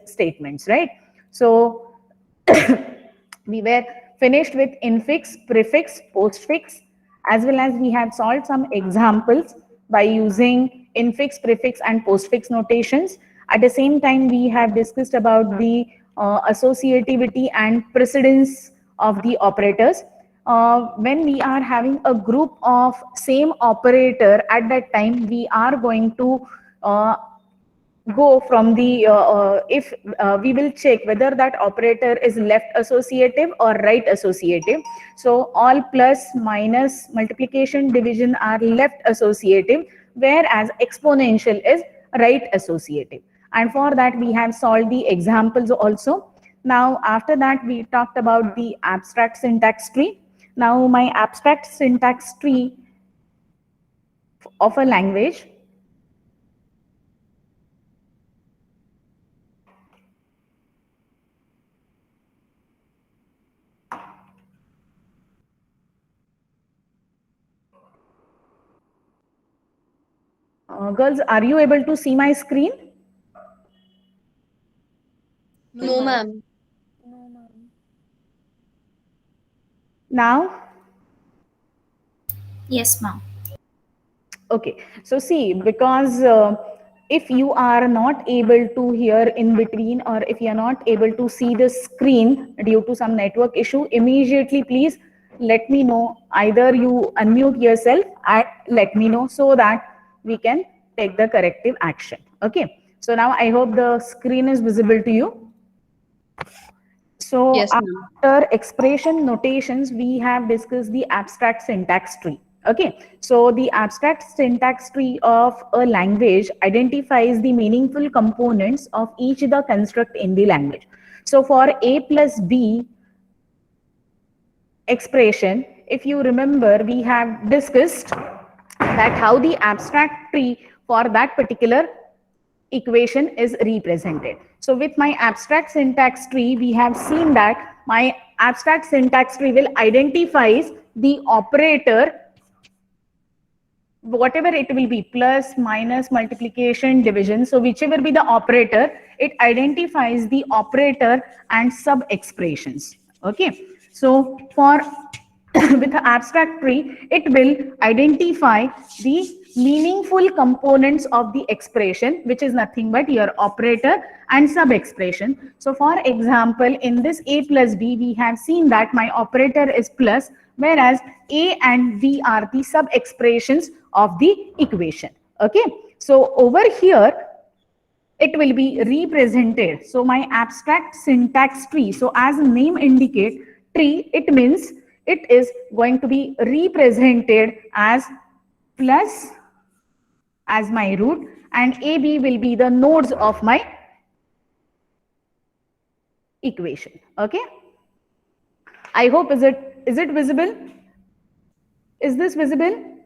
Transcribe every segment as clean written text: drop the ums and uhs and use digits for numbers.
statements, right? So we were finished with infix, prefix, postfix, as well as we have solved some examples by using infix, prefix, and postfix notations. At the same time, we have discussed about the associativity and precedence of the operators. When we are having a group of same operator, at that time we are going to go from the if we will check whether that operator is left associative or right associative. So all plus, minus, multiplication, division are left associative, whereas exponential is right associative. And for that we have solved the examples also. Now after that we talked about the abstract syntax tree. Now my abstract syntax tree of a language girls, are you able to see my screen? No, ma'am. Now? Yes, ma'am. Okay, so see, because if you are not able to hear in between, or if you are not able to see the screen due to some network issue, immediately please let me know. Either you unmute yourself and let me know so that we can take the corrective action. Okay, so now I hope the screen is visible to you. So Yes, ma'am. after expression notations, we have discussed the abstract syntax tree. Okay, so the abstract syntax tree of a language identifies the meaningful components of each the construct in the language. So for A plus B expression, if you remember, we have discussed that how the abstract tree for that particular equation is represented. So with my abstract syntax tree, we have seen that my abstract syntax tree will identify the operator, whatever it will be, plus, minus, multiplication, division. So whichever be the operator, it identifies the operator and sub expressions. Okay, so for with the abstract tree, it will identify the meaningful components of the expression, which is nothing but your operator and sub expression. So for example, in this A plus B, we have seen that my operator is plus, whereas A and B are the sub expressions of the equation. Okay, so over here it will be represented. So my abstract syntax tree, so as name indicate tree, it means it is going to be represented as plus as my root, and AB will be the nodes of my equation. Okay, I hope is it visible? Is this visible?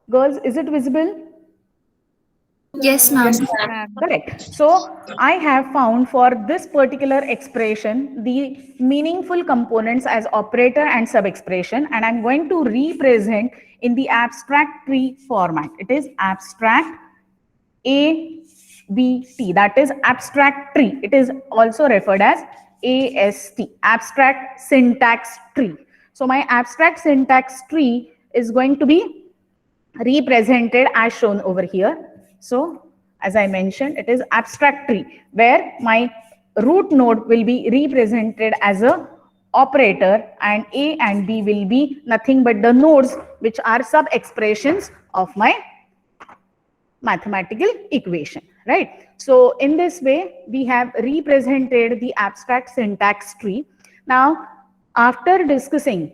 Girls, is it visible? Yes, ma'am. Correct. So I have found for this particular expression the meaningful components as operator and sub expression, and I'm going to represent in the abstract tree format. It is abstract ABT, that is abstract tree. It is also referred as AST, abstract syntax tree. So my abstract syntax tree is going to be represented as shown over here. So as I mentioned, it is abstract tree where my root node will be represented as a operator, and A and B will be nothing but the nodes which are sub expressions of my mathematical equation, right? So in this way we have represented the abstract syntax tree. Now after discussing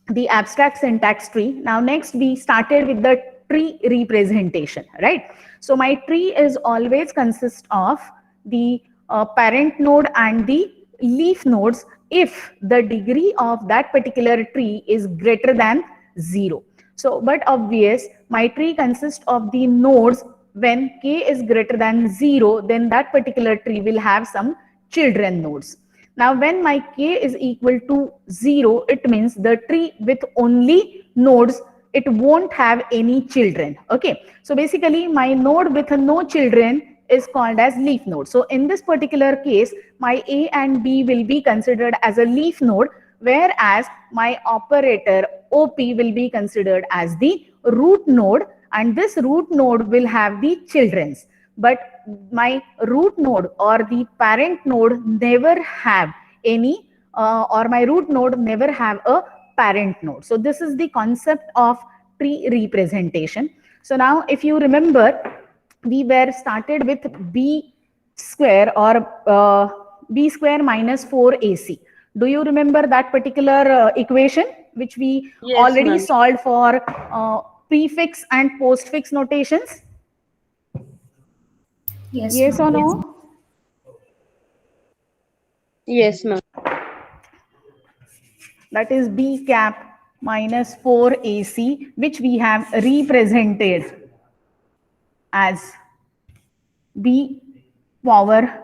the abstract syntax tree, now next we started with the tree representation, right? So my tree is always consist of the parent node and the leaf nodes if the degree of that particular tree is greater than 0. So but obvious, my tree consists of the nodes. When k is greater than 0, then that particular tree will have some children nodes. Now when my k is equal to 0, it means the tree with only nodes it won't have any children. Okay, so basically my node with no children is called as leaf node. So in this particular case, my A and B will be considered as a leaf node, whereas my operator OP will be considered as the root node, and this root node will have the childrens. But my root node or the parent node never have any or my root node never have a parent node. So this is the concept of tree representation. So now if you remember, we were started with b square or b square minus 4ac. Do you remember that particular equation which we Yes, already ma'am. solved for prefix and postfix notations? Yes or no? Yes, ma'am. That is b cap minus 4ac, which we have represented as b power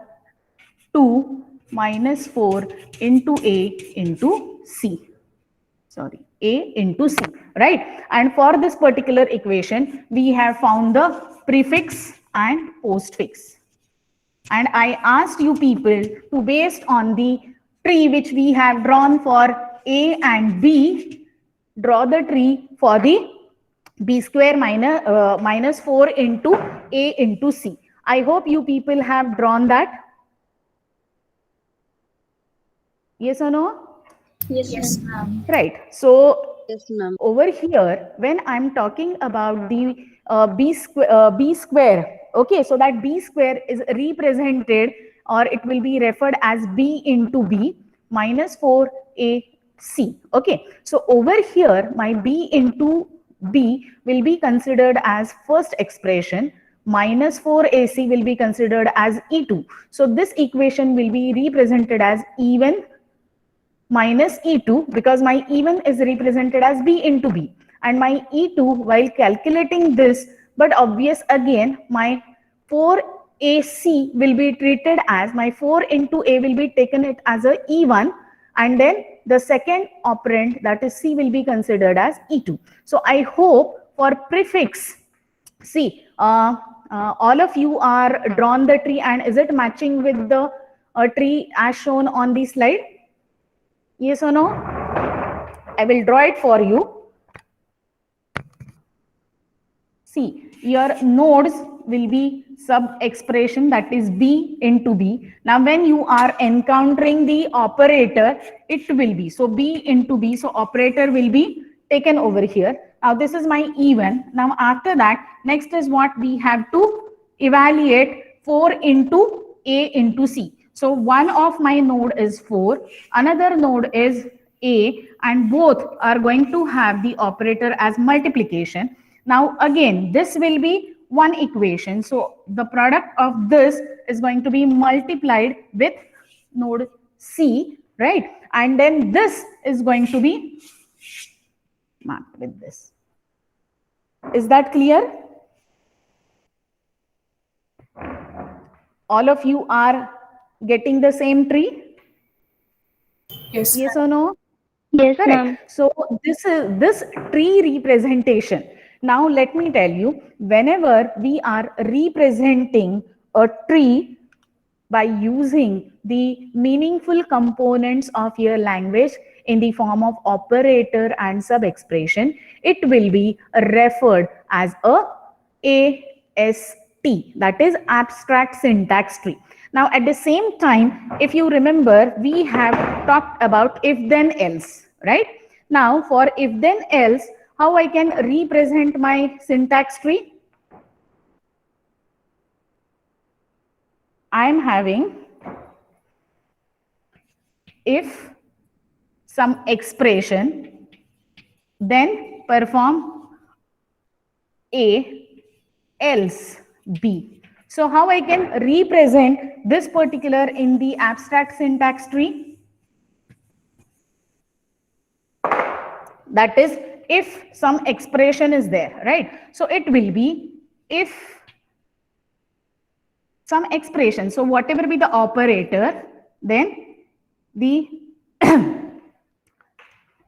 2 minus 4 into a into c. Sorry, a into c, right? And for this particular equation, we have found the prefix and postfix. And I asked you people to, based on the tree which we have drawn for A and B, draw the tree for the B square minus 4 into A into C. I hope you people have drawn that. Yes or no? Yes, ma'am. Right. So Yes, ma'am. over here, when I'm talking about the b square, okay, so that b square is represented, or it will be referred as b into b minus 4ac. Okay, so over here my b into b will be considered as first expression, minus 4ac will be considered as e2. So this equation will be represented as even minus E2, because my even is represented as B into B, and my E2 while calculating this, but obvious again, my 4AC will be treated as, my 4 into A will be taken it as a E1, and then the second operand, that is C, will be considered as E2. So I hope for prefix, see, all of you are drawn the tree, and is it matching with the tree as shown on the slide? Yes or no? I will draw it for you. See, your nodes will be sub-expression, that is B into B. Now, when you are encountering the operator, it will be, so B into B, so operator will be taken over here. Now, this is my even. Now, after that, next is what we have to evaluate, 4 into A into C. So one of my node is 4, another node is A, and both are going to have the operator as multiplication. Now again, this will be one equation. So the product of this is going to be multiplied with node C, right? And then this is going to be marked with this. Is that clear? All of you are getting the same tree? Yes, Yes or no? Yes, ma'am. Correct. So this is this tree representation. Now let me tell you, whenever we are representing a tree by using the meaningful components of your language in the form of operator and sub-expression, it will be referred as a AST, that is abstract syntax tree. Now at the same time, if you remember, we have talked about if then else, right? Now for if then else, how I can represent my syntax tree? I am having if some expression, then perform A, else B. So how I can represent this particular in the abstract syntax tree? That is, if some expression is there, right? So it will be if some expression. So whatever be the operator, then the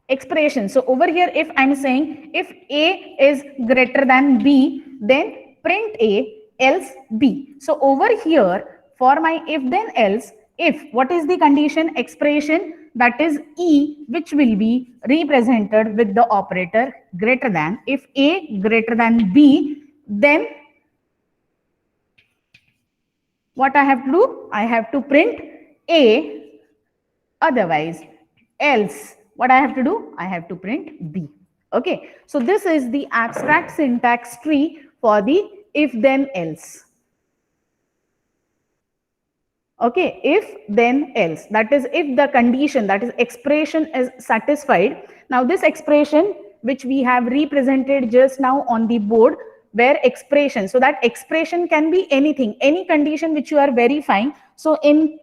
expression. So over here, if I'm saying if A is greater than B, then print A, else B. So over here, for my if then else, if, what is the condition? Expression, that is E, which will be represented with the operator greater than. If A greater than B, then what I have to do? I have to print A, otherwise else what I have to do? I have to print B. Okay, so this is the abstract syntax tree for the if then else. Okay, if then else, that is if the condition, that is expression, is satisfied. Now this expression which we have represented just now on the board, where expression, so that expression can be anything, any condition which you are verifying. So in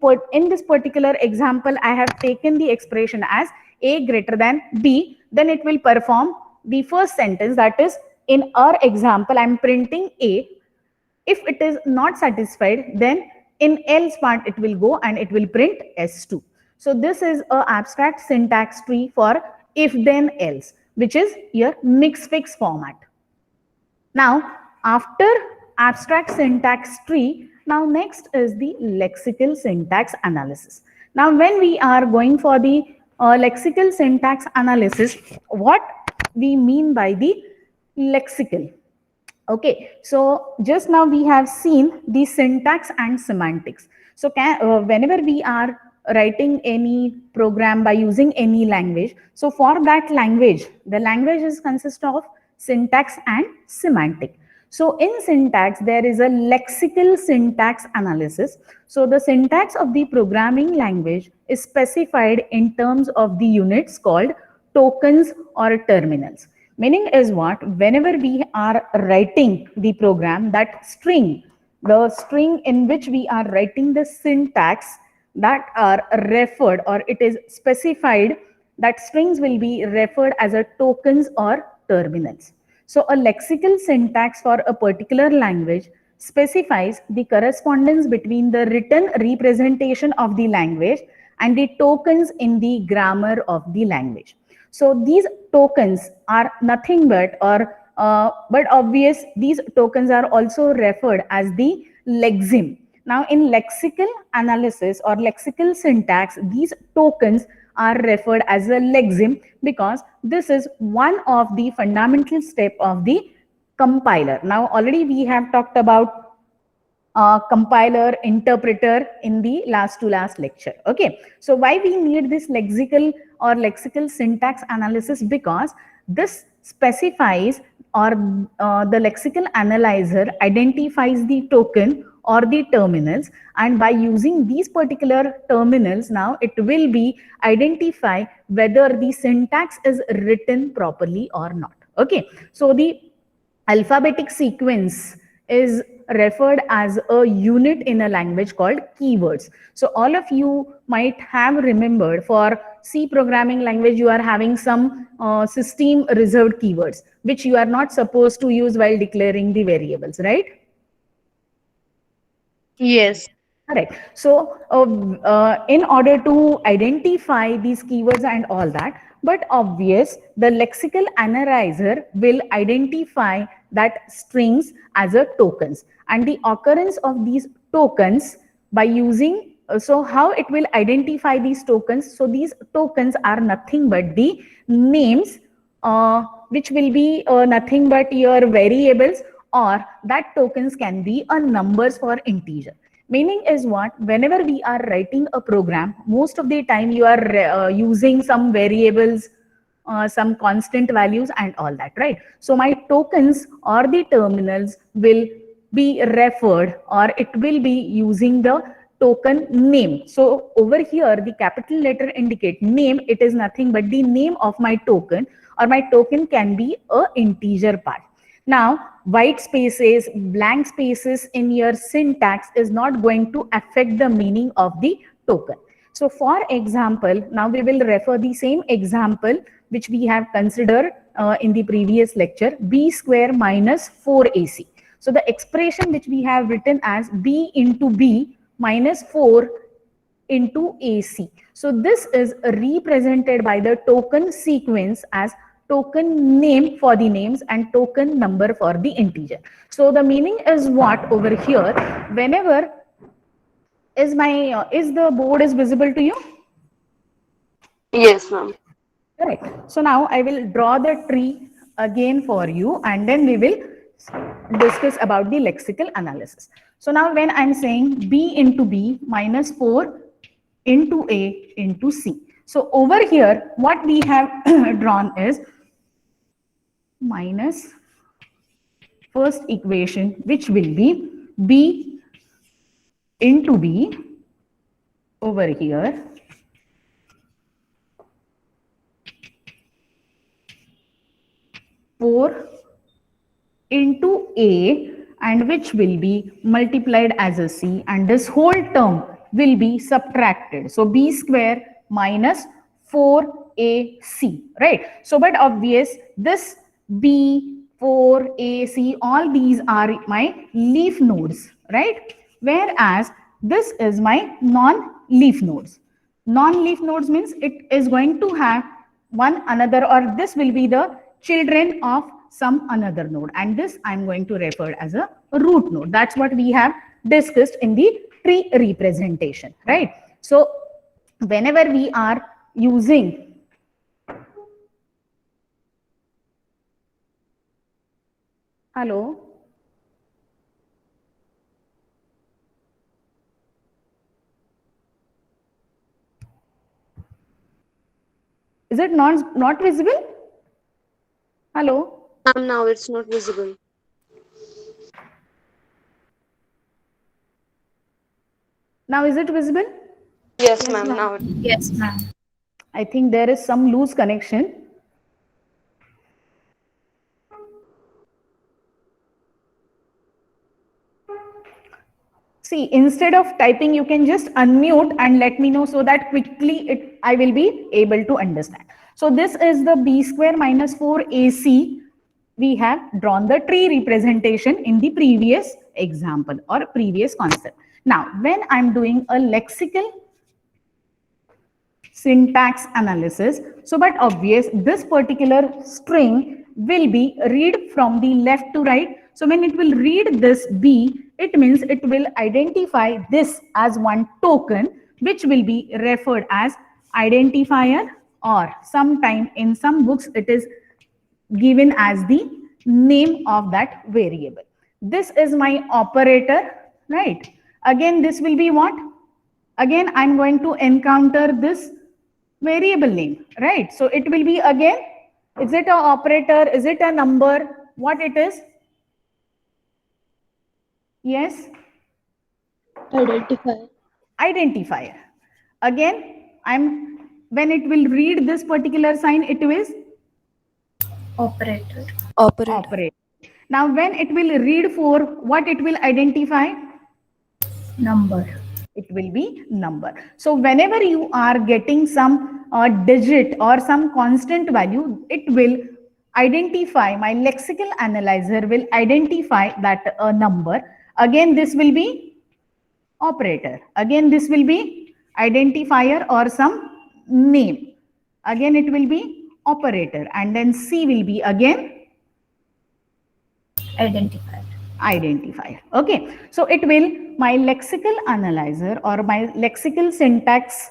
this particular example, I have taken the expression as A greater than B, then it will perform the first sentence, that is in our example I'm printing A. If it is not satisfied, then in else part it will go and it will print S2. So this is a abstract syntax tree for if then else, which is your mix fix format. Now after abstract syntax tree, now next is the lexical syntax analysis. Now when we are going for the lexical syntax analysis, what we mean by the lexical? Okay, so just now we have seen the syntax and semantics. So whenever we are writing any program by using any language, so for that language, the language is consist of syntax and semantic. So in syntax, there is a lexical syntax analysis. So the syntax of the programming language is specified in terms of the units called tokens or terminals. Meaning is what? Whenever we are writing the program, that string, the string in which we are writing the syntax, that are referred, or it is specified, that strings will be referred as a tokens or terminals. So a lexical syntax for a particular language specifies the correspondence between the written representation of the language and the tokens in the grammar of the language. So these tokens are nothing but, but obvious, these tokens are also referred as the lexeme. Now in lexical analysis or lexical syntax, these tokens are referred as a lexeme because this is one of the fundamental step of the compiler. Now already we have talked about compiler, interpreter in the last lecture. Okay, so why we need this lexical or lexical syntax analysis? Because this specifies, or the lexical analyzer identifies the token or the terminals, and by using these particular terminals, now it will be identify whether the syntax is written properly or not. Okay, so the alphabetic sequence is referred as a unit in a language called keywords. So all of you might have remembered, for C programming language you are having some system reserved keywords which you are not supposed to use while declaring the variables, right? Yes. Correct. So in order to identify these keywords and all that, but obvious, the lexical analyzer will identify that strings as a tokens, and the occurrence of these tokens by using, so how it will identify these tokens? So these tokens are nothing but the names, which will be nothing but your variables, or that tokens can be a numbers for integer. Meaning is what? Whenever we are writing a program, most of the time you are using some variables, some constant values and all that, right? So my tokens or the terminals will be referred, or it will be using the token name. So over here, the capital letter indicate name. It is nothing but the name of my token, or my token can be a integer part. Now, white spaces, blank spaces in your syntax is not going to affect the meaning of the token. So for example, now we will refer the same example which we have considered in the previous lecture, b square minus 4ac. So the expression which we have written as b into b minus 4 into AC. So this is represented by the token sequence as token name for the names and token number for the integer. So the meaning is what over here, whenever is the board is visible to you? Yes, ma'am. Correct. So now I will draw the tree again for you, and then we will discuss about the lexical analysis. So now when I'm saying B into B minus 4 into A into C. So over here, what we have drawn is minus first equation, which will be B into B over here four into A, and which will be multiplied as a C, and this whole term will be subtracted. So B square minus 4AC, right? So but obvious, this B, 4AC, all these are my leaf nodes, right? Whereas this is my non-leaf nodes. Non-leaf nodes means it is going to have one another, or this will be the children of some another node, and this I'm going to refer as a root node. That's what we have discussed in the tree representation, right? So whenever we are using hello, is it not visible? Hello. Now it's not visible. Now is it visible? Yes, ma'am. Now Yes, ma'am. I think there is some loose connection. See, instead of typing, you can just unmute and let me know, so that quickly I will be able to understand. So this is the B square minus 4AC. We have drawn the tree representation in the previous example or previous concept. Now, when I'm doing a lexical syntax analysis, so but obvious, this particular string will be read from the left to right. So when it will read this B, it means it will identify this as one token, which will be referred as identifier, or sometime in some books it is given as the name of that variable. This is my operator, right? Again, this will be what? Again, I'm going to encounter this variable name, right? So it will be again, is it an operator? Is it a number? What it is? Yes? identify. Identifier. Again, when it will read this particular sign, it is Operator. operator. Now, when it will read 4, what it will identify? Number. It will be number. So whenever you are getting some digit or some constant value, it will identify, my lexical analyzer will identify that number. Again, this will be operator. Again, this will be identifier or some name. Again, it will be operator. And then C will be again Identifier. identifier. Okay, so it will, my lexical analyzer or my lexical syntax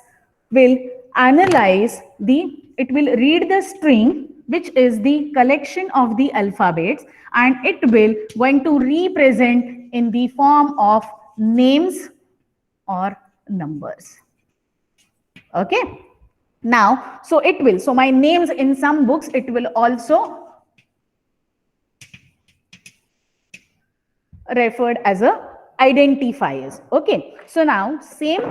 will analyze it will read the string, which is the collection of the alphabets, and it will going to represent in the form of names or numbers. Okay, now, so it will, so my names in some books, it will also referred as a identifiers. Okay, so now same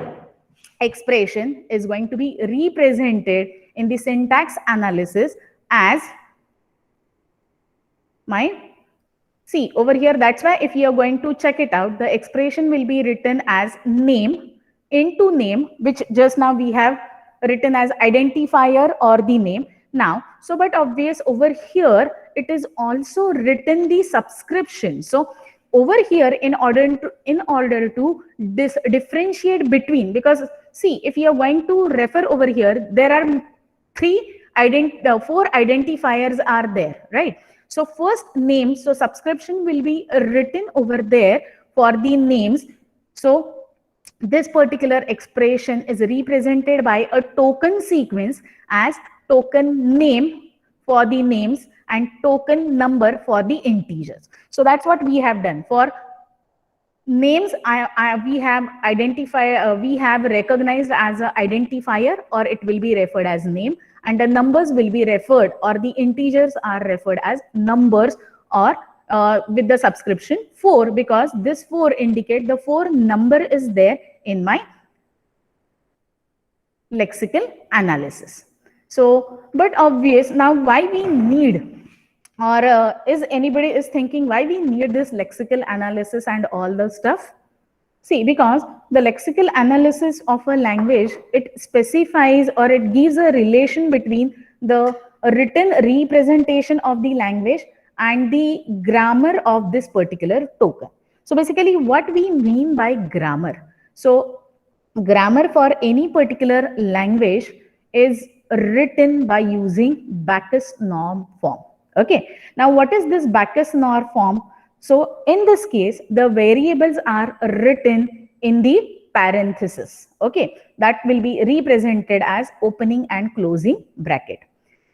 expression is going to be represented in the syntax analysis as my, see over here, that's why if you are going to check it out, the expression will be written as name into name, which just now we have written as identifier or the name. Now, so but obvious over here, it is also written the subscription. So over here, in order to differentiate between, because see, if you are going to refer over here, there are four identifiers are there, right? So first name, so subscription will be written over there for the names. So this particular expression is represented by a token sequence as token name for the names and token number for the integers. So that's what we have done. For names, we have we have recognized as an identifier, or it will be referred as name, and the numbers will be referred, or the integers are referred as numbers, or with the subscription 4, because this 4 indicate the 4 number is there in my lexical analysis. So, but obvious, now why we need, or is anybody is thinking why we need this lexical analysis and all the stuff? See, because the lexical analysis of a language, it specifies or it gives a relation between the written representation of the language and the grammar of this particular token. So basically what we mean by grammar. So grammar for any particular language is written by using Backus norm form. Okay. Now what is this Backus norm form? So in this case, the variables are written in the parenthesis. Okay. That will be represented as opening and closing bracket.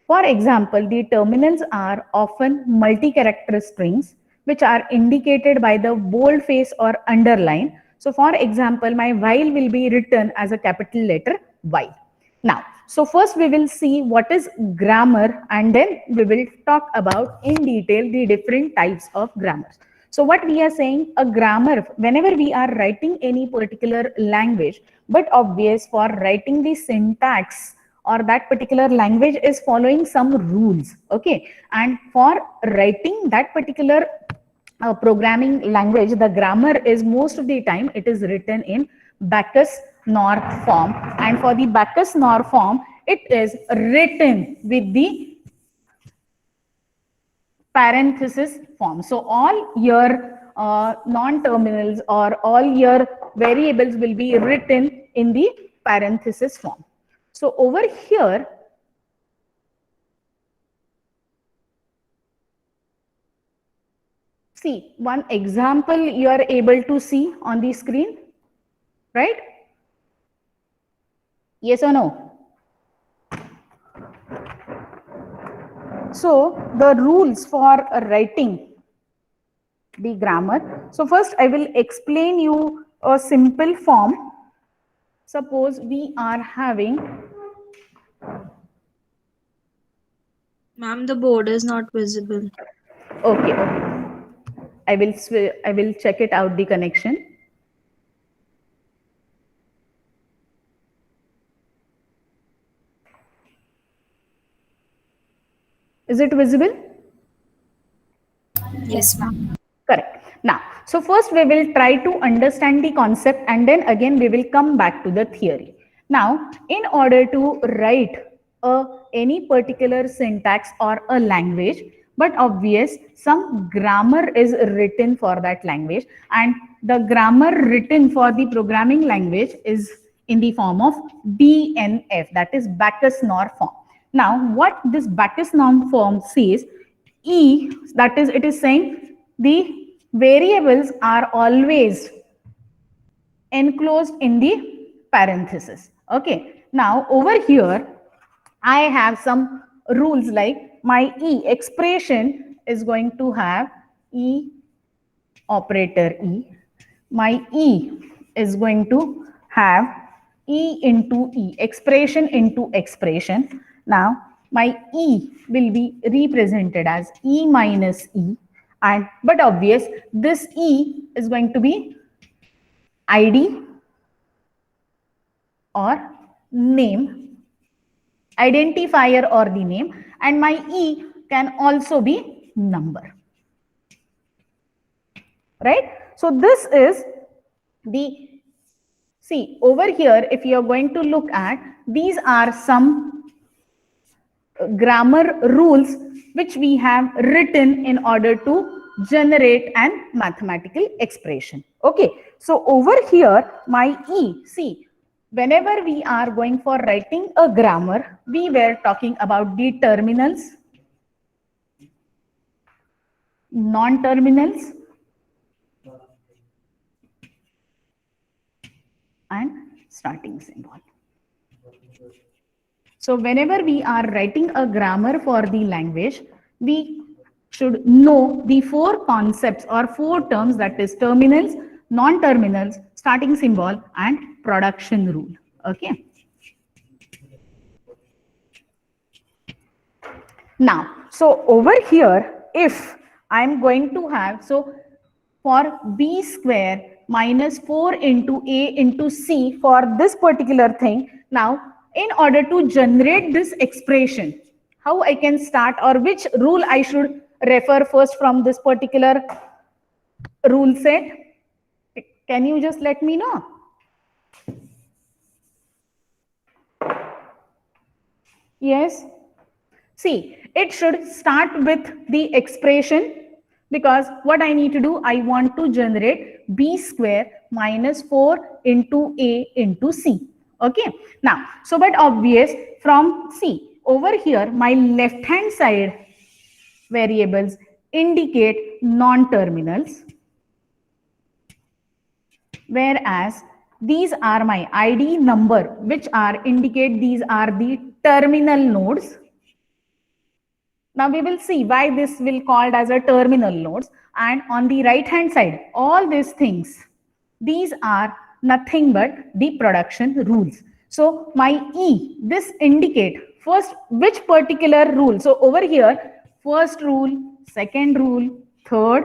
For example, the terminals are often multi-character strings, which are indicated by the boldface or underline. So for example, my while will be written as a capital letter Y. Now, so first we will see what is grammar, and then we will talk about in detail the different types of grammars. So what we are saying, a grammar, whenever we are writing any particular language, but obvious for writing the syntax or that particular language is following some rules. Okay. And for writing that particular programming language, the grammar is most of the time it is written in Backus norm form, and for the Backus norm form it is written with the parenthesis form. So all your non-terminals or all your variables will be written in the parenthesis form. So over here, see one example you are able to see on the screen, right? Yes or no? So the rules for writing the grammar. So first I will explain you a simple form. Suppose we are having. Ma'am, the board is not visible. Okay, okay. I will check it out the connection. Is it visible? Yes, ma'am. Correct. Now, so first we will try to understand the concept, and then again we will come back to the theory. Now, in order to write any particular syntax or a language, but obvious some grammar is written for that language, and the grammar written for the programming language is in the form of BNF, that is Backus norm form. Now, what this Backus norm form says, that is, it is saying the variables are always enclosed in the parenthesis. Okay. Now, over here, I have some rules like my E expression is going to have E operator E. My E is going to have E into E, expression into expression. Now, my E will be represented as E minus E, and but obvious this E is going to be ID or name, identifier or the name, and my E can also be number. Right? So this is the, see over here, if you are going to look at, these are some grammar rules which we have written in order to generate an mathematical expression. Okay, so over here my E, see whenever we are going for writing a grammar, we were talking about the terminals, non-terminals, and starting symbol. So whenever we are writing a grammar for the language, we should know the four concepts or four terms, that is terminals, non-terminals, starting symbol, and production rule. Okay. Now, so over here, if I'm going to have, so for b square minus 4 into a into c for this particular thing, now in order to generate this expression, how I can start, or which rule I should refer first from this particular rule set? Can you just let me know? Yes. See, it should start with the expression, because what I need to do, I want to generate b square minus 4 into a into c. Okay. Now, so but obvious from C over here, my left hand side variables indicate non-terminals, whereas these are my ID number, which are indicate these are the terminal nodes. Now we will see why this will called as a terminal nodes. And on the right hand side, all these things, these are nothing but the production rules. So my E, this indicate first which particular rule. So over here, first rule, second rule, third,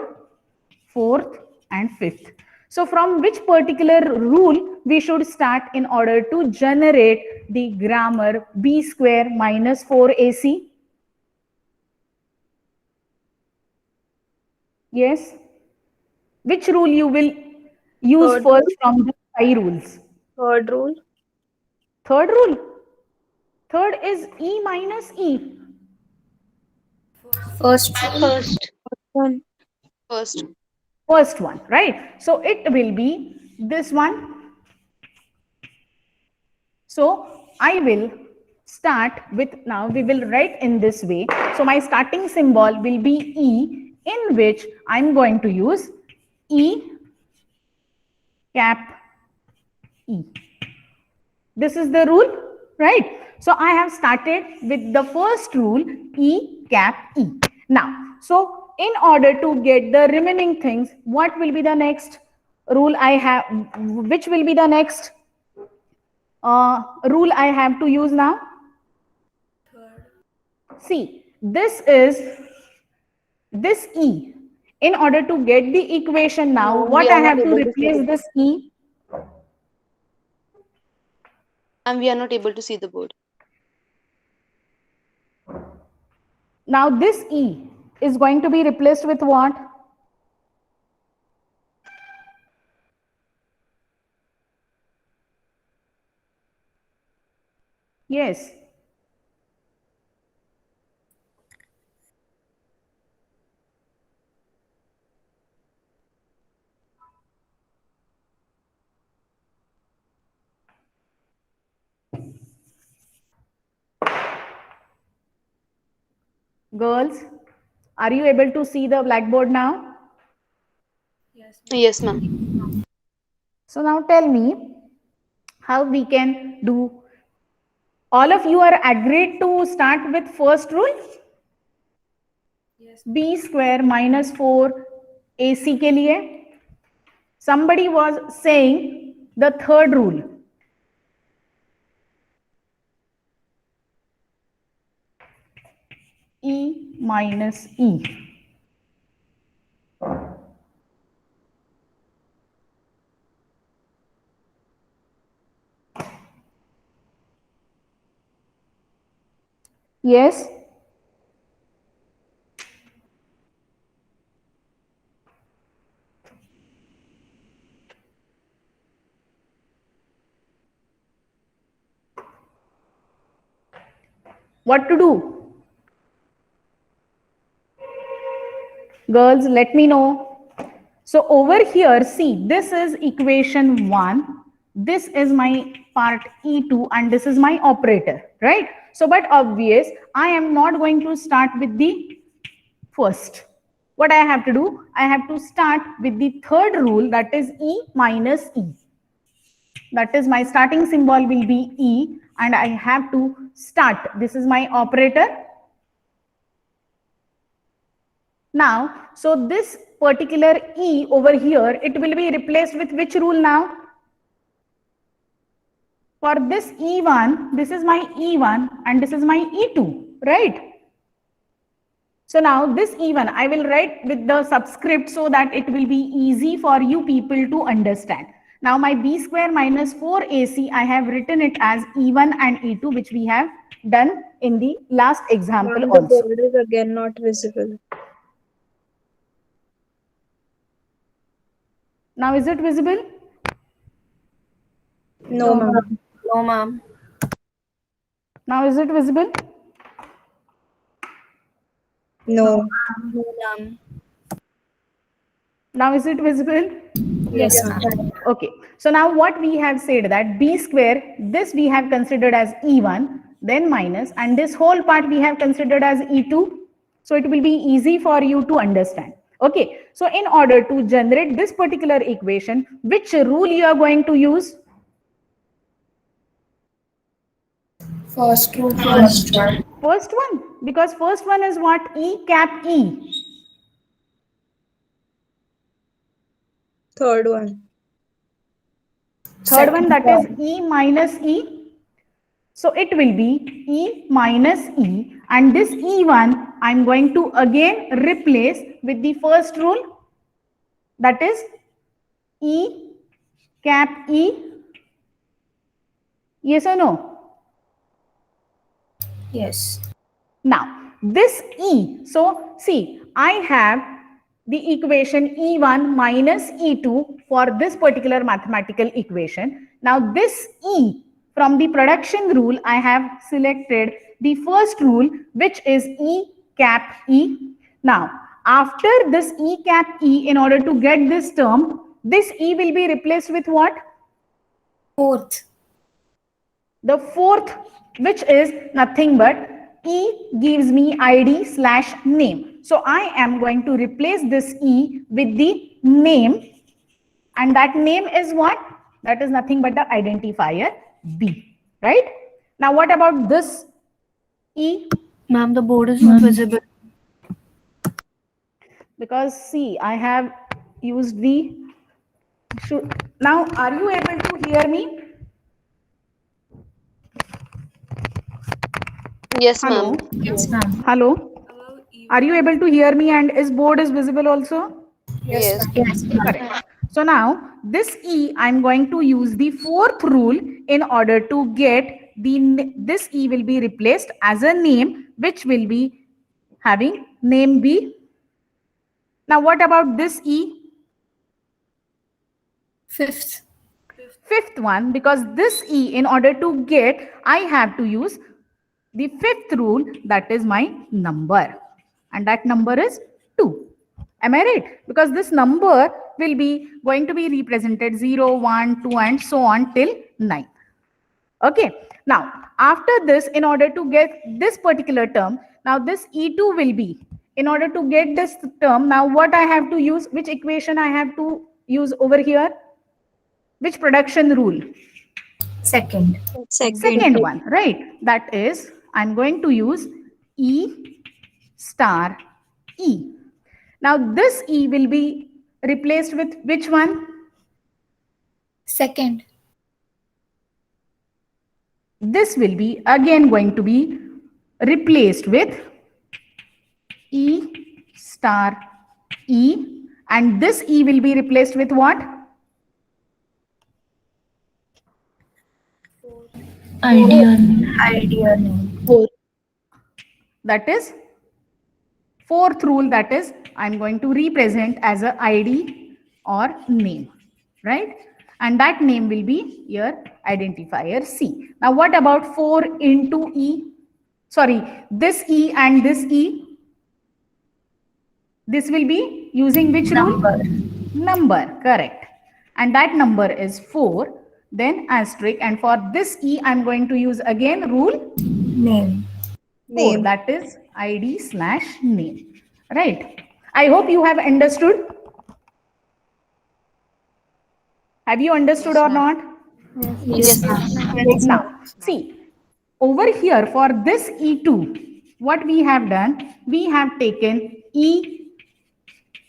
fourth, and fifth. So from which particular rule we should start in order to generate the grammar b square minus 4ac? Yes. Which rule you will use Third first rule. from the 5 rules? Third rule. Third rule. Third is E minus E. First rule. First. One. First. First one, right? So it will be this one. So I will start with, now we will write in this way. So my starting symbol will be E, in which I'm going to use E cap E. This is the rule, right? So I have started with the first rule, E cap E. Now, so in order to get the remaining things, what will be the next rule I have? Which will be the next rule I have to use now? See, this is this E. In order to get the equation now, No, what we I are not have to able to see replace the this E? and we are not able to see the board. Now this E is going to be replaced with what? Yes. Girls, are you able to see the blackboard now? Yes, ma'am. So now tell me how we can do. All of you are agreed to start with first rule? B square minus 4 AC के लिए. Somebody was saying the third rule. E minus E. Yes. What to do? Girls, let me know. So over here, see, this is equation 1. this is my part E2 and this is my operator, right? So, but obvious, I am not going to start with the first. What I have to do? I have to start with the third rule, that is E minus E. That is, my starting symbol will be E and I have to start. This is my operator. Now, so this particular E over here, it will be replaced with which rule now? For this E1, this is my E1 and this is my E2, right? So now this E1, I will write with the subscript so that it will be easy for you people to understand. Now my B square minus 4AC, I have written it as E1 and E2, which we have done in the last example Ma'am, also. the board is again not visible. Now is it visible? No, ma'am. No, ma'am. Now is it visible? No. No, ma'am. Now is it visible? Yes, ma'am. Okay. So now what we have said that B square, this we have considered as E1, then minus, and this whole part we have considered as E2. So it will be easy for you to understand. Okay. So in order to generate this particular equation, which rule you are going to use? First rule. First one, because first one is what? E cap E. Third one. Third one, that is E minus E. So it will be E minus E, and this E1 I'm going to again replace with the first rule, that is E cap E. Yes or no? Yes. Now this E, so see, I have the equation E1 minus E2 for this particular mathematical equation. Now this E, from the production rule, I have selected the first rule, which is E cap E. Now, after this E cap E, in order to get this term, this E will be replaced with what? Fourth. The fourth, which is nothing but E gives me ID slash name. So I am going to replace this E with the name, and that name is what? That is nothing but the identifier B, right? Now what about this E? Ma'am, the board is not visible. Because see, I have used the, now are you able to hear me? Yes, Hello? ma'am. Yes, ma'am. Hello? Are you able to hear me, and is board is visible also? Yes. Correct. So now this E, I'm going to use the fourth rule in order to get this E will be replaced as a name, which will be having name B. Now what about this E? Fifth. Fifth one, because this E, in order to get, I have to use the fifth rule, that is my number, and that number is 2. Am I right? Because this number will be going to be represented 0, 1, 2 and so on till 9. Okay. Now, after this, in order to get this particular term, now this E2 will be, in order to get this term, now what I have to use, which equation I have to use over here? Which production rule? Second. Second one, right? That is, I'm going to use E star E. Now this E will be replaced with which one? Second. This will be again going to be replaced with E star E, and this E will be replaced with what? Idea name. That is fourth rule, that is I'm going to represent as a ID or name, right? And that name will be your identifier C. Now what about 4 into E? Sorry, this E and this E. This will be using which rule? Number, correct. And that number is 4. then asterisk, and for this E, I'm going to use again rule Name. 4, Name. that is ID/name, right? I hope you have understood. Have you understood or not? Yes, ma'am. Now, see, over here for this E2, what we have done, we have taken E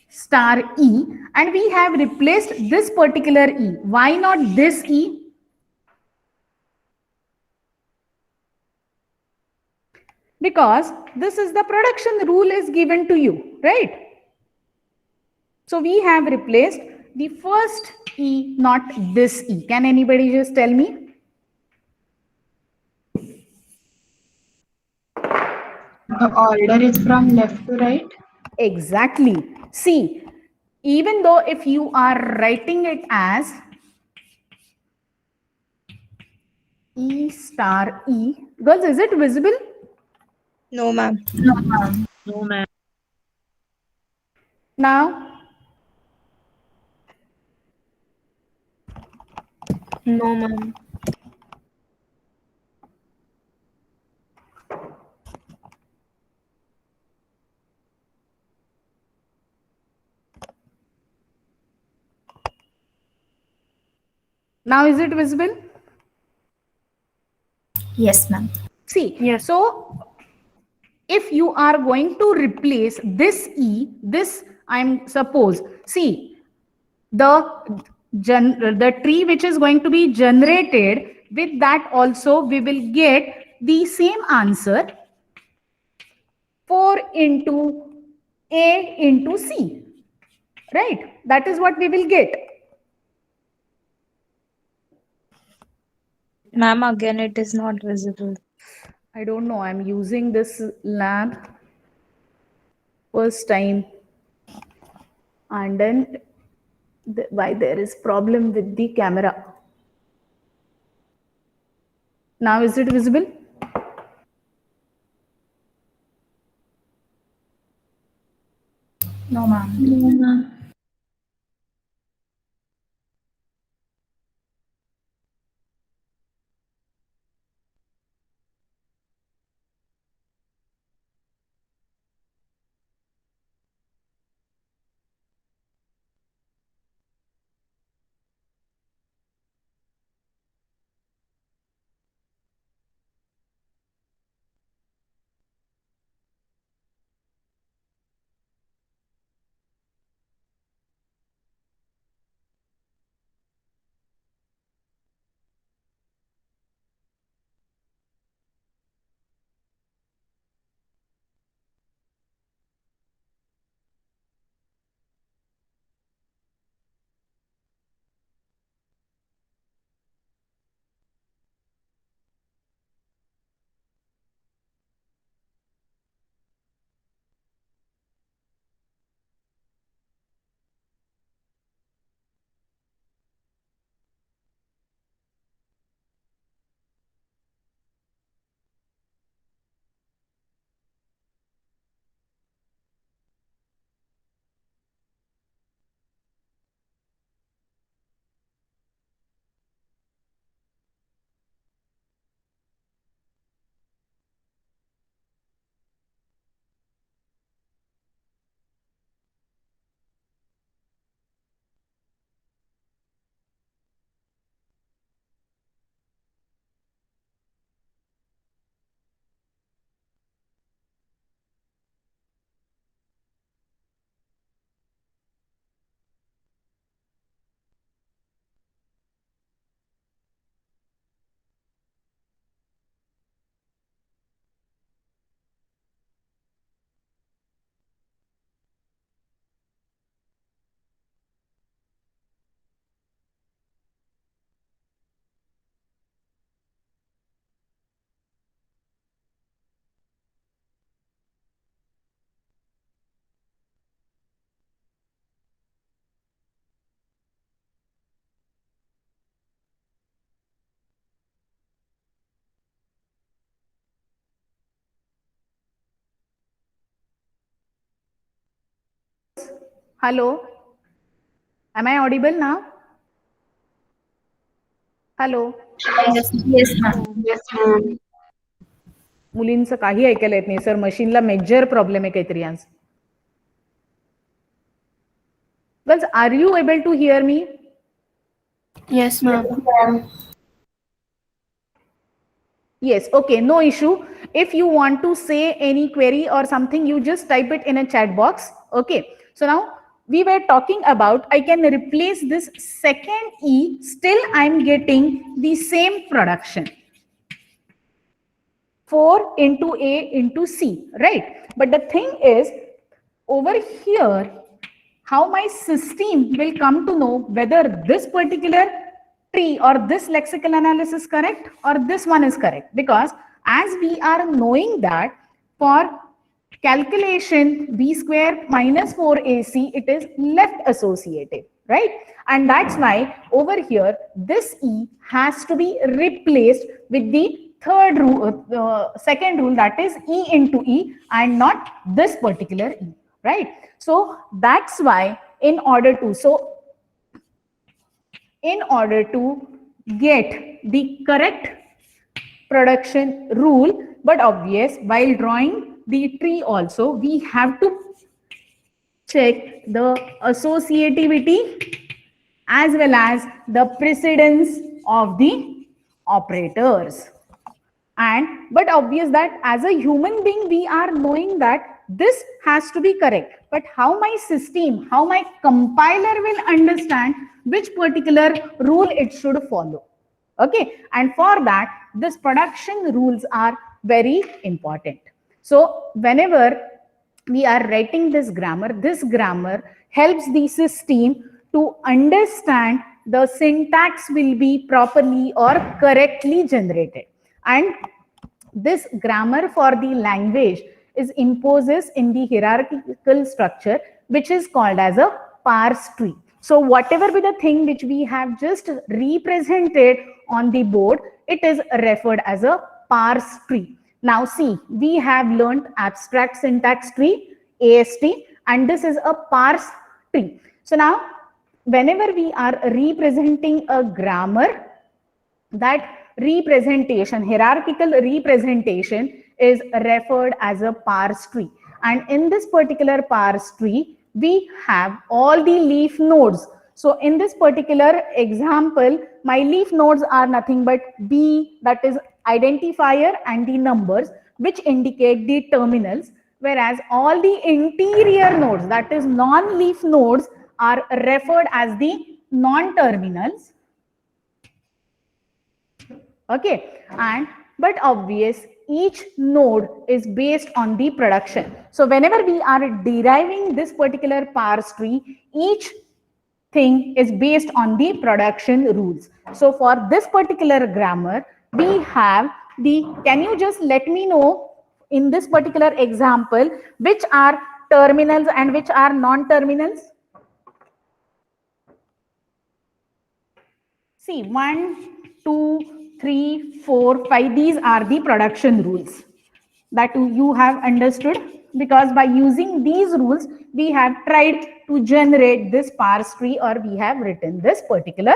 star E and we have replaced this particular E. Why not this E? Because this is the production rule is given to you, right? So we have replaced the first E, not this E. Can anybody just tell me? The order is from left to right. Exactly. See, even though if you are writing it as E star E, girls, is it visible? No, ma'am. No, ma'am. No, ma'am. Now, No, ma'am. now is it visible? Yes, ma'am. See, Yes. so if you are going to replace this E, this I'm suppose, see, the tree which is going to be generated, with that also we will get the same answer 4 into A into C, right? That is what we will get. Ma'am, again, it is not visible. I don't know, I'm using this lab first time, and then why there is problem with the camera. Now is it visible? No, ma'am. No, ma'am. Hello, am I audible now? Hello, Yes, ma'am. Yes, ma'am. मुलींचं काही ऐकायला येत नाही sir. मशीनला major problem आहे काहीतरी आज. Girls, are you able to hear me? Yes, ma'am. Yes, okay, no issue. If you want to say any query or something, you just type it in a chat box. Okay, so now we were talking about I can replace this second E, still I'm getting the same production. 4 into A into C, right? But the thing is, over here, how my system will come to know whether this particular tree or this lexical analysis is correct or this one is correct, because as we are knowing that for calculation b square minus 4ac it is left associated, right? And that's why over here this e has to be replaced with the third rule, second rule, that is e into e and not this particular e, right? So that's why in order to get the correct production rule, but obvious while drawing the tree also we have to check the associativity as well as the precedence of the operators. And but obvious that as a human being we are knowing that this has to be correct, but how my system, how my compiler will understand which particular rule it should follow. Okay, and for that this production rules are very important. So whenever we are writing this grammar helps the system to understand the syntax will be properly or correctly generated. And this grammar for the language is imposes in the hierarchical structure which is called as a parse tree. So whatever be the thing which we have just represented on the board, it is referred as a parse tree. Now see, we have learned abstract syntax tree, AST, and this is a parse tree. So now whenever we are representing a grammar, that representation, hierarchical representation is referred as a parse tree. And in this particular parse tree, we have all the leaf nodes. So in this particular example, my leaf nodes are nothing but B, that is identifier, and the numbers which indicate the terminals, whereas all the interior nodes, that is non-leaf nodes, are referred as the non-terminals. Okay, and but obvious each node is based on the production. So whenever we are deriving this particular parse tree, each thing is based on the production rules. So for this particular grammar, we have the, can you just let me know in this particular example which are terminals and which are non-terminals? See, 1, 2, 3, 4, 5, these are the production rules that you have understood, because by using these rules we have tried to generate this parse tree, or we have written this particular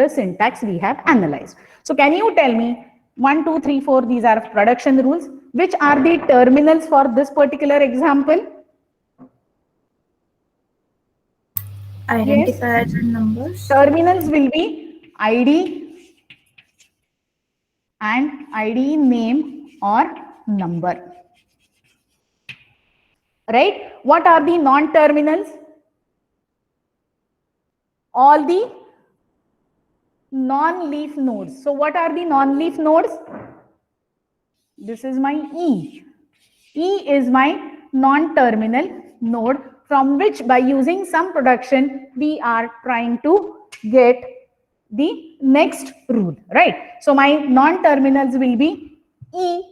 syntax we have analyzed. So can you tell me 1, 2, 3, 4, these are production rules, which are the terminals for this particular example? Identifiers and numbers. Terminals will be ID and ID name or number. Right? What are the non-terminals? All the non-leaf nodes. So what are the non-leaf nodes? This is my E. E is my non-terminal node, from which by using some production we are trying to get the next rule, right? So my non-terminals will be E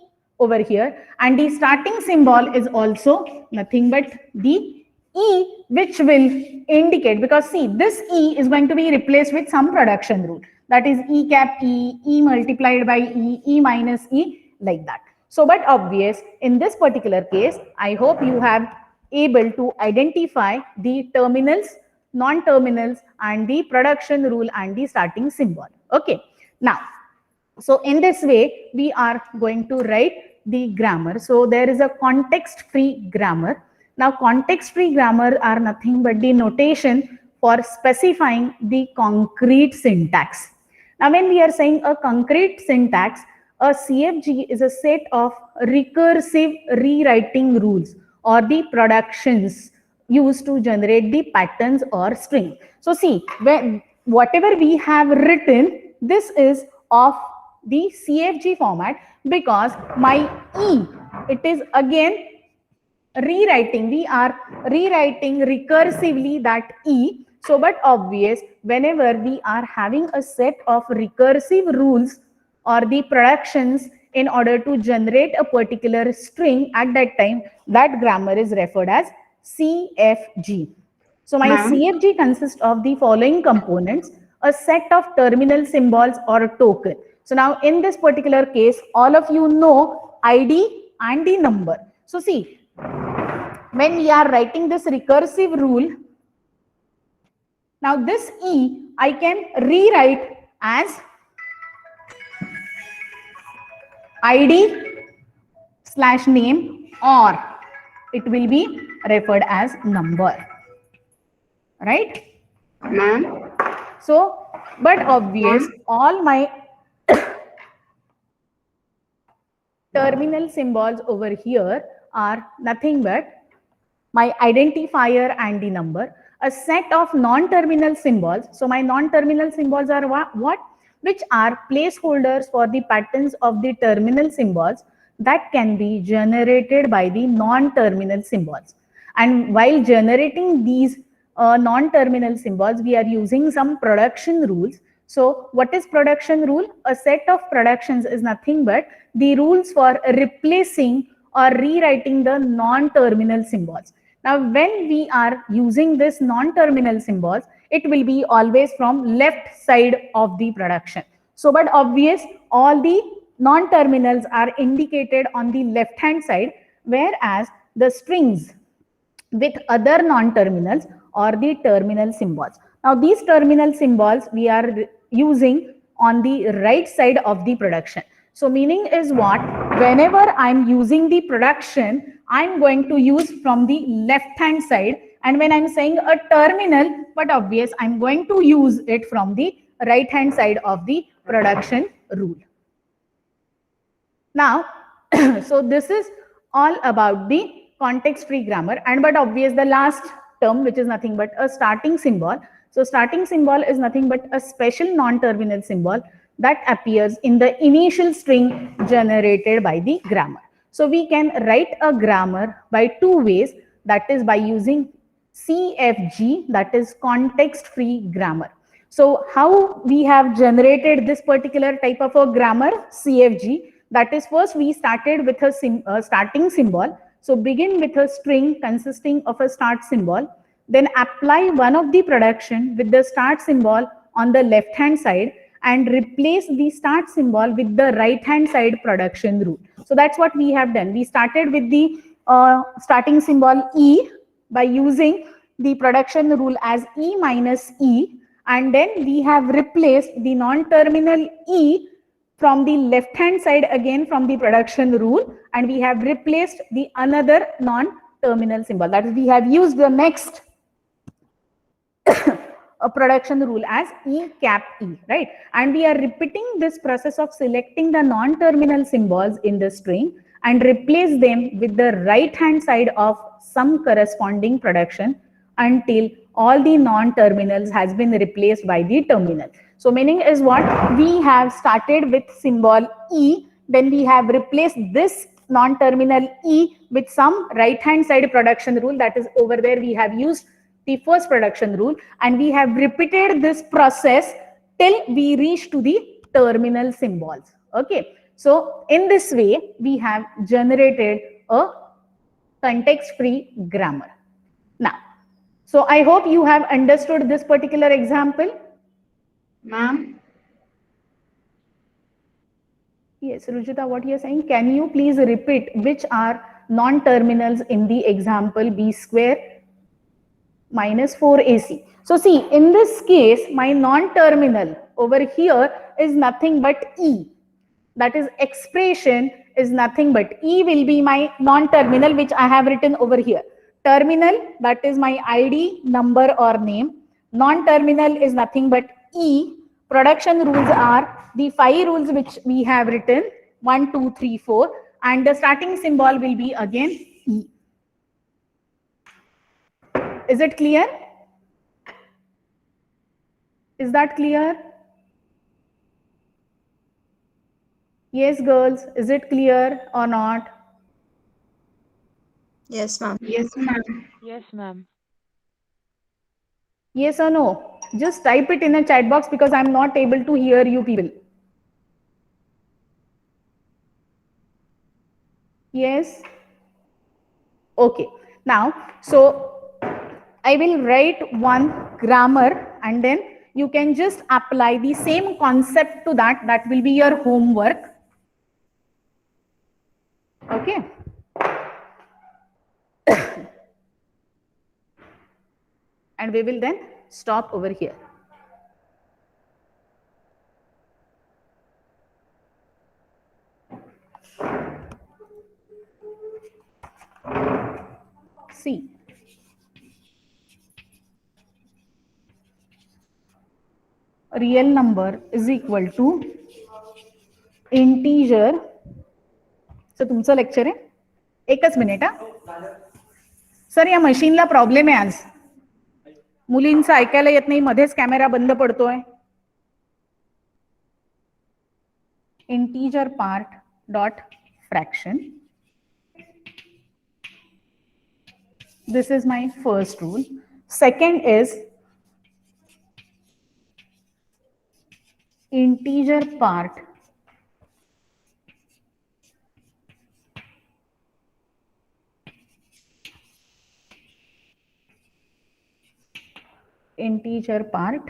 over here, and the starting symbol is also nothing but the E, which will indicate, because see, this E is going to be replaced with some production rule, that is E cap E, E multiplied by E, E minus E, like that. So but obvious in this particular case, I hope you have able to identify the terminals non-terminals, and the production rule and the starting symbol. Okay. Now, so in this way, we are going to write the grammar. So there is a context-free grammar. Now, context-free grammar are nothing but the notation for specifying the concrete syntax. Now, when we are saying a concrete syntax, a CFG is a set of recursive rewriting rules or the productions used to generate the patterns or string. So see, when whatever we have written, this is of the CFG format, because my E, it is again rewriting. We are rewriting recursively that E. So, but obvious, whenever we are having a set of recursive rules or the productions in order to generate a particular string, at that time, that grammar is referred as CFG. So my CFG consists of the following components: a set of terminal symbols or a token. So now in this particular case, all of you know ID and the number. So see, when we are writing this recursive rule, now this E I can rewrite as ID/name, or it will be referred as number, right? Ma'am. So, but obvious, all my terminal symbols over here are nothing but my identifier and the number. A set of non-terminal symbols. So my non-terminal symbols are what? Which are placeholders for the patterns of the terminal symbols that can be generated by the non-terminal symbols. And while generating these non-terminal symbols, we are using some production rules. So what is production rule? A set of productions is nothing but the rules for replacing or rewriting the non-terminal symbols. Now, when we are using this non-terminal symbols, it will be always from left side of the production. So, but obvious, all the non-terminals are indicated on the left-hand side, whereas the strings with other non-terminals or the terminal symbols. Now, these terminal symbols we are using on the right side of the production. So meaning is what? Whenever I'm using the production, I'm going to use from the left hand side. And when I'm saying a terminal, but obvious, I'm going to use it from the right hand side of the production rule. Now, so this is all about the context-free grammar. And but obvious, the last term, which is nothing but a starting symbol. So starting symbol is nothing but a special non-terminal symbol that appears in the initial string generated by the grammar. So we can write a grammar by two ways, that is by using CFG, that is context-free grammar. So how we have generated this particular type of a grammar, CFG, that is first we started with a starting symbol. So begin with a string consisting of a start symbol, then apply one of the production with the start symbol on the left hand side and replace the start symbol with the right hand side production rule. So that's what we have done. We started with the starting symbol E by using the production rule as E minus E, and then we have replaced the non-terminal E from the left hand side again from the production rule, and we have replaced the another non-terminal symbol, that is we have used the next a production rule as E cap E, right? And we are repeating this process of selecting the non-terminal symbols in the string and replace them with the right hand side of some corresponding production until all the non-terminals has been replaced by the terminal. So meaning is what? We have started with symbol E, then we have replaced this non-terminal E with some right hand side production rule, that is over there we have used the first production rule, and we have repeated this process till we reach to the terminal symbols. Okay, so in this way we have generated a context-free grammar. Now, so I hope you have understood this particular example. Ma'am. Yes, Rujita, what you are saying? Can you please repeat which are non-terminals in the example B square? minus 4ac. So see, in this case, my non-terminal over here is nothing but E. That is, expression is nothing but E will be my non-terminal, which I have written over here. Terminal, that is my ID, number or name. Non-terminal is nothing but E. Production rules are the 5 rules which we have written, 1, 2, 3, 4, and the starting symbol will be again E. Is it clear? Is that clear? Yes, girls, is it clear or not? Yes, ma'am. Yes, ma'am. Yes, ma'am. Yes or no? Just type it in the chat box because I'm not able to hear you people. Yes? Okay. Now, so I will write one grammar and then you can just apply the same concept to that. That will be your homework. Okay. And we will then stop over here. See. Real number is equal to integer. So तुमचं lecture आहे 1 minute हा sir या मशीनला problem आहे आज मुलींचं ऐकायला येत नाही मध्येच कॅमेरा बंद पडतोय integer part dot fraction this is my first rule second is integer part integer part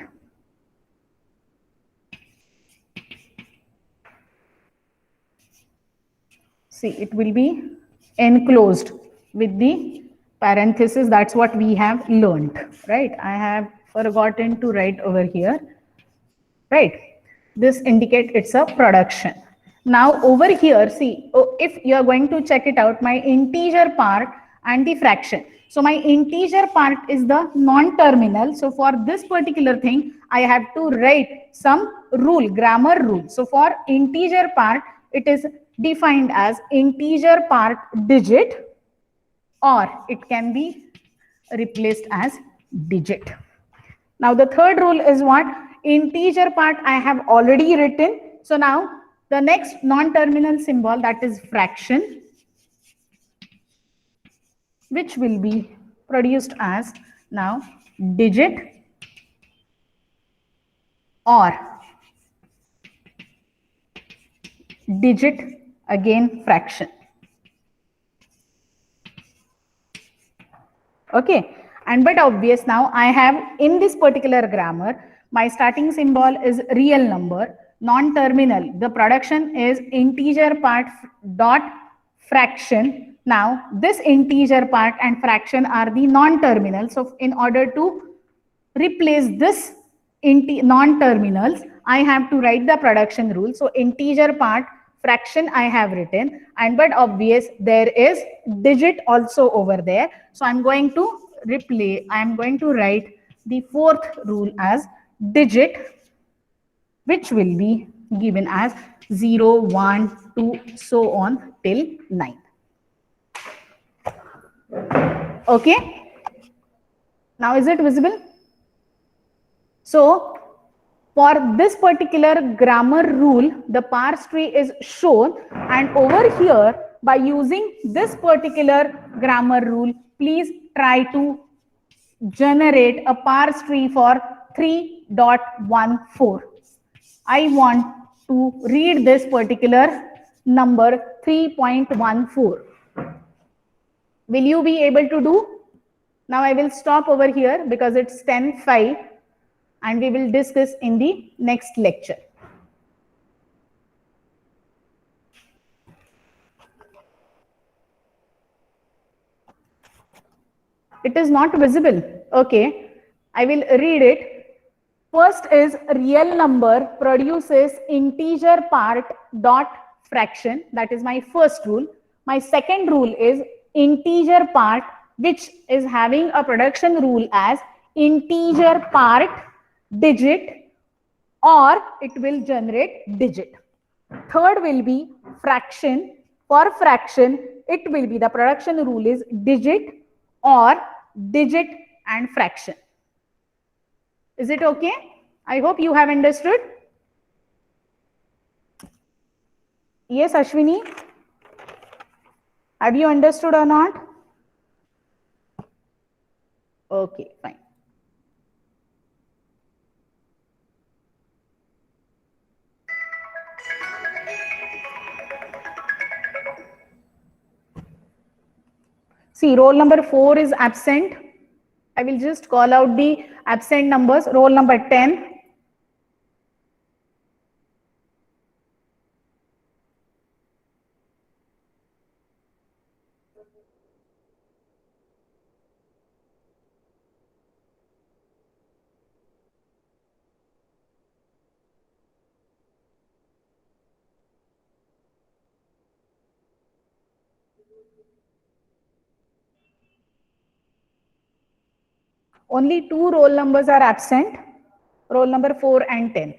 see it will be enclosed with the parenthesis. That's what we have learned, right? I have forgotten to write over here, right? This indicates it's a production. Now over here, see, if you are going to check it out, my integer part and the fraction. So my integer part is the non-terminal. So for this particular thing, I have to write some rule, grammar rule. So for integer part, it is defined as integer part digit, or it can be replaced as digit. Now the third rule is what? Integer part I have already written. So now the next non-terminal symbol, that is fraction, which will be produced as now digit or digit again fraction. Okay, and but obvious now I have in this particular grammar, my starting symbol is real number, non-terminal. The production is integer part dot fraction. Now this integer part and fraction are the non-terminal. So in order to replace this non-terminals, I have to write the production rule. So integer part fraction I have written, and but obvious there is digit also over there. So I'm going to write the fourth rule as digit, which will be given as 0, 1, 2, so on till 9. Okay. Now is it visible? So for this particular grammar rule, the parse tree is shown, and over here by using this particular grammar rule, please try to generate a parse tree for 3.14. I want to read this particular number 3.14. Will you be able to do? Now I will stop over here because it's 10:05 and we will discuss in the next lecture. It is not visible. Okay, I will read it. First is real number produces integer part dot fraction. That is my first rule. My second rule is integer part, which is having a production rule as integer part digit, or it will generate digit. Third will be fraction. For fraction, it will be the production rule is digit or digit and fraction. Is it okay? I hope you have understood. Yes, Ashwini? Have you understood or not? Okay, fine. See, roll number 4 is absent. I will just call out the absent numbers. Roll number 10. Only 2 roll numbers are absent. Roll number 4 and 10.